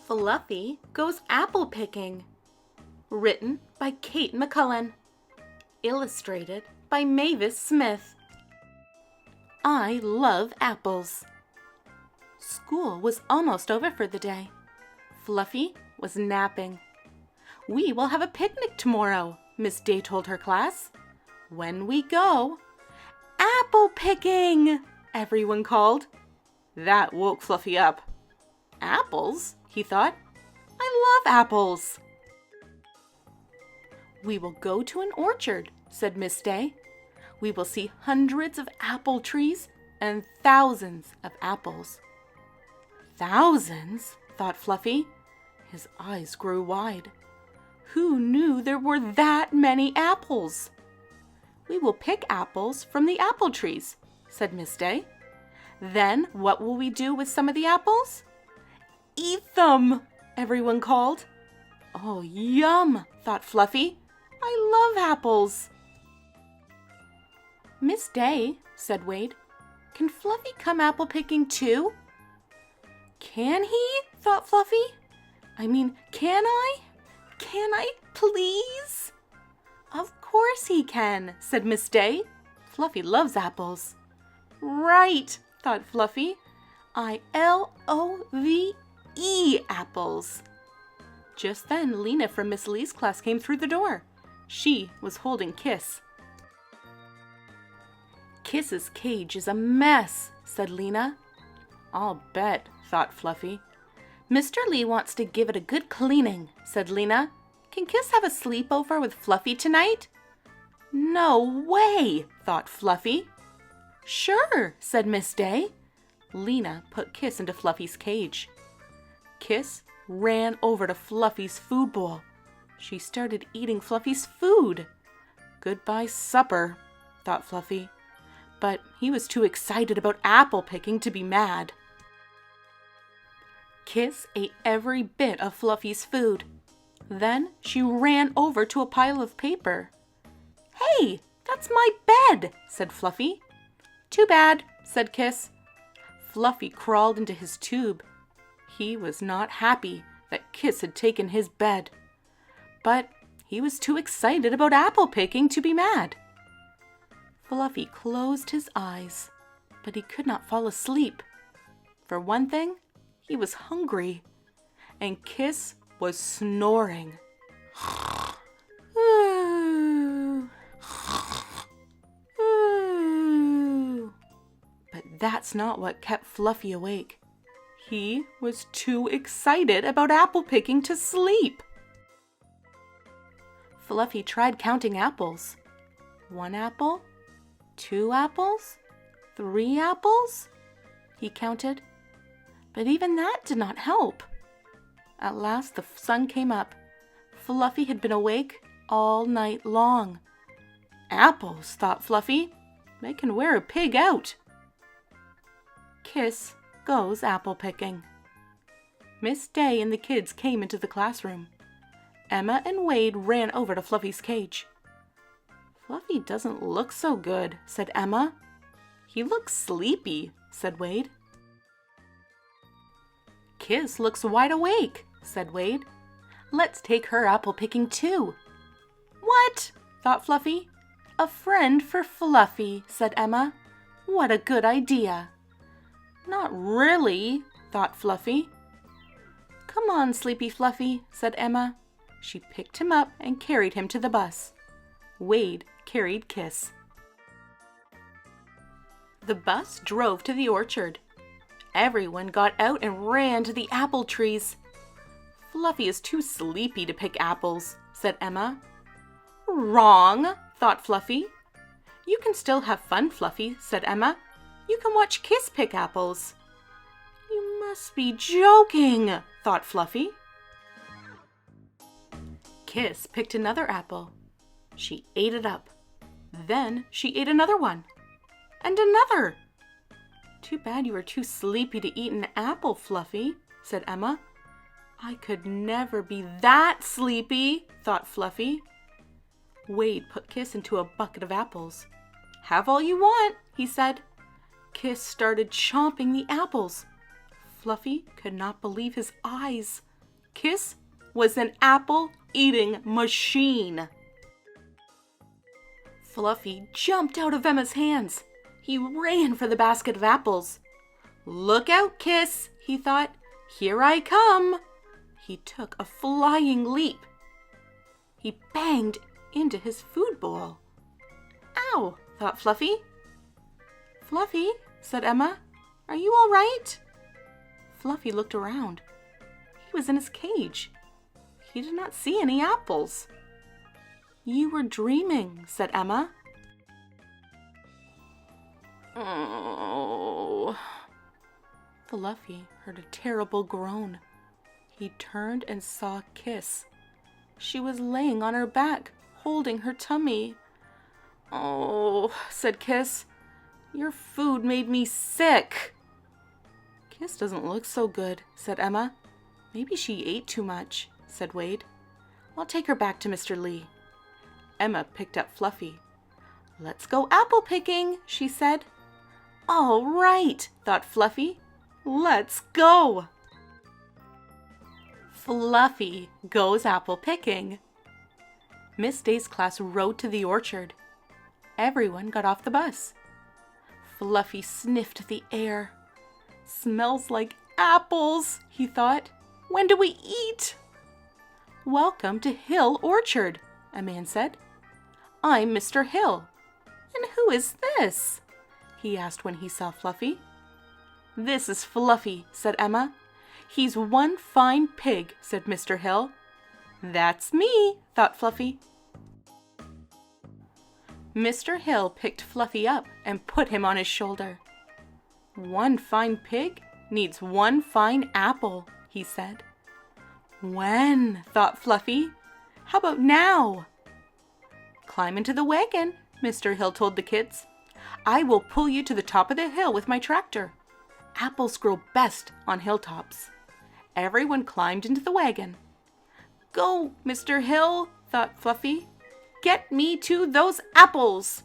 Fluffy Goes Apple Picking. Written by Kate McCullan. Illustrated by Mavis Smith. I love apples. School was almost over for the day. Fluffy was napping. We will have a picnic tomorrow, Miss Day told her class. When we go, apple picking, everyone called. That woke Fluffy up. Apples, he thought. I love apples. We will go to an orchard, said Miss Day. We will see hundreds of apple trees and thousands of apples. Thousands, thought Fluffy. His eyes grew wide. Who knew there were that many apples? We will pick apples from the apple trees, said Miss Day. Then what will we do with some of the apples? Eat them, everyone called. Oh, yum, thought Fluffy. I love apples. Miss Day, said Wade, can Fluffy come apple picking too? Can he? Thought Fluffy. Can I? Can I, please? Of course he can, said Miss Day. Fluffy loves apples. Right, thought Fluffy. I-L-O-V-E apples. Just then, Lena from Miss Lee's class came through the door. She was holding Kiss. Kiss's cage is a mess, said Lena. I'll bet, thought Fluffy. Mr. Lee wants to give it a good cleaning, said Lena. Can Kiss have a sleepover with Fluffy tonight? No way, thought Fluffy. Sure, said Miss Day. Lena put Kiss into Fluffy's cage. Kiss ran over to Fluffy's food bowl. She started eating Fluffy's food. Goodbye supper, thought Fluffy. But he was too excited about apple picking to be mad. Kiss ate every bit of Fluffy's food. Then she ran over to a pile of paper. Hey, that's my bed, said Fluffy. Too bad, said Kiss. Fluffy crawled into his tube. He was not happy that Kiss had taken his bed. But he was too excited about apple picking to be mad. Fluffy closed his eyes, but he could not fall asleep. For one thing, he was hungry, and Kiss was snoring. But that's not what kept Fluffy awake. He was too excited about apple picking to sleep. Fluffy tried counting apples. 1 apple, 2 apples, 3 apples, he counted. But even that did not help. At last the sun came up. Fluffy had been awake all night long. Apples, thought Fluffy. They can wear a pig out. Kiss goes apple picking. Miss Day and the kids came into the classroom. Emma and Wade ran over to Fluffy's cage. Fluffy doesn't look so good, said Emma. He looks sleepy, said Wade. Kiss looks wide awake, said Wade. Let's take her apple picking too. What? Thought Fluffy. A friend for Fluffy, said Emma. What a good idea. Not really, thought Fluffy. Come on, Sleepy Fluffy, said Emma. She picked him up and carried him to the bus. Wade carried Kiss. The bus drove to the orchard. Everyone got out and ran to the apple trees. Fluffy is too sleepy to pick apples, said Emma. Wrong, thought Fluffy. You can still have fun, Fluffy, said Emma. You can watch Kiss pick apples. You must be joking, thought Fluffy. Kiss picked another apple. She ate it up. Then she ate another one. And another. Too bad you were too sleepy to eat an apple, Fluffy, said Emma. I could never be that sleepy, thought Fluffy. Wade put Kiss into a bucket of apples. Have all you want, he said. Kiss started chomping the apples. Fluffy could not believe his eyes. Kiss was an apple-eating machine. Fluffy jumped out of Emma's hands. He ran for the basket of apples. "Look out, Kiss," he thought. "Here I come." He took a flying leap. He banged into his food bowl. "Ow," thought Fluffy. "Fluffy," said Emma, "are you all right?" Fluffy looked around. He was in his cage. He did not see any apples. "You were dreaming," said Emma. "Oh." Fluffy heard a terrible groan. He turned and saw Kiss. She was laying on her back, holding her tummy. "Oh," said Kiss, "your food made me sick." "Kiss doesn't look so good," said Emma. "Maybe she ate too much," said Wade. "I'll take her back to Mr. Lee." Emma picked up Fluffy. "Let's go apple picking," she said. "All right," thought Fluffy. "Let's go." Fluffy goes apple picking. Miss Day's class rode to the orchard. Everyone got off the bus. Fluffy sniffed the air. "Smells like apples," he thought. "When do we eat?" "Welcome to Hill Orchard," a man said. "I'm Mr. Hill." "And who is this?" he asked when he saw Fluffy. "This is Fluffy," said Emma. "He's one fine pig," said Mr. Hill. "That's me," thought Fluffy. Mr. Hill picked Fluffy up and put him on his shoulder. "One fine pig needs one fine apple," he said. "When?" thought Fluffy. "How about now?" "Climb into the wagon," Mr. Hill told the kids. "I will pull you to the top of the hill with my tractor. Apples grow best on hilltops." Everyone climbed into the wagon. "Go, Mr. Hill," thought Fluffy. "Get me to those apples."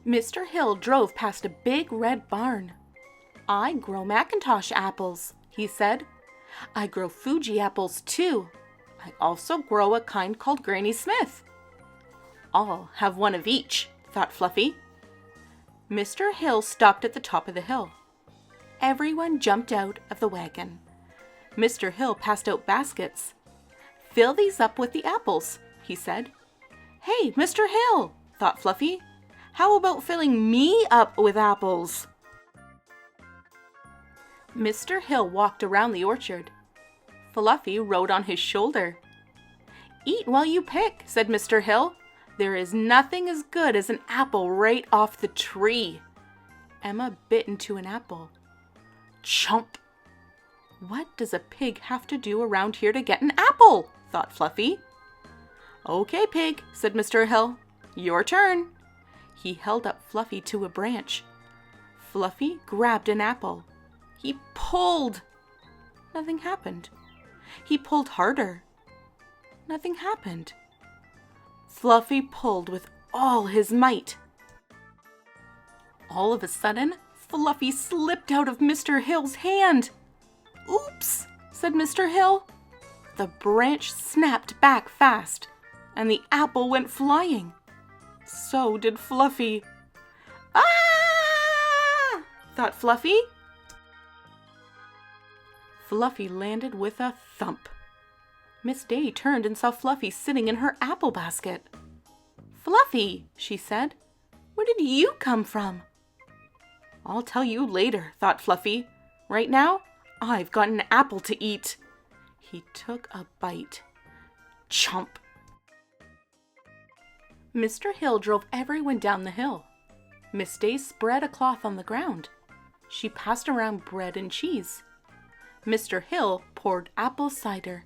Mr. Hill drove past a big red barn. "I grow Macintosh apples," he said. "I grow Fuji apples too. I also grow a kind called Granny Smith." "I'll have one of each," thought Fluffy. Mr. Hill stopped at the top of the hill. Everyone jumped out of the wagon. Mr. Hill passed out baskets. "Fill these up with the apples," he said. "Hey, Mr. Hill," thought Fluffy. "How about filling me up with apples?" Mr. Hill walked around the orchard. Fluffy rode on his shoulder. "Eat while you pick," said Mr. Hill. "There is nothing as good as an apple right off the tree." Emma bit into an apple. Chomp! "What does a pig have to do around here to get an apple?" thought Fluffy. "Okay, pig," said Mr. Hill. "Your turn." He held up Fluffy to a branch. Fluffy grabbed an apple. He pulled. Nothing happened. He pulled harder. Nothing happened. Fluffy pulled with all his might. All of a sudden, Fluffy slipped out of Mr. Hill's hand. "Oops," said Mr. Hill. The branch snapped back fast, and the apple went flying. So did Fluffy. "Ah!" thought Fluffy. Fluffy landed with a thump. Miss Day turned and saw Fluffy sitting in her apple basket. "Fluffy," she said, "where did you come from?" "I'll tell you later," thought Fluffy. "Right now, I've got an apple to eat." He took a bite. Chomp! Mr. Hill drove everyone down the hill. Miss Day spread a cloth on the ground. She passed around bread and cheese. Mr. Hill poured apple cider.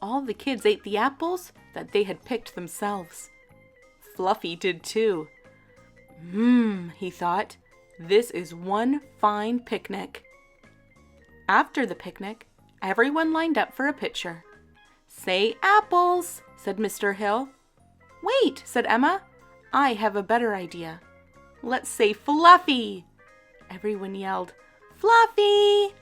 All the kids ate the apples that they had picked themselves. Fluffy did too. He thought, "this is one fine picnic." After the picnic, everyone lined up for a picture. "Say apples," said Mr. Hill. "Wait," said Emma. "I have a better idea. Let's say Fluffy." Everyone yelled, "Fluffy!"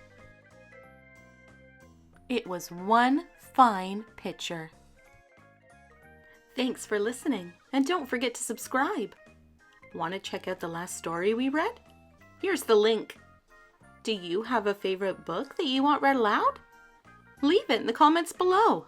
It was one fine picture. Thanks for listening, and don't forget to subscribe. Want to check out the last story we read? Here's the link. Do you have a favorite book that you want read aloud? Leave it in the comments below.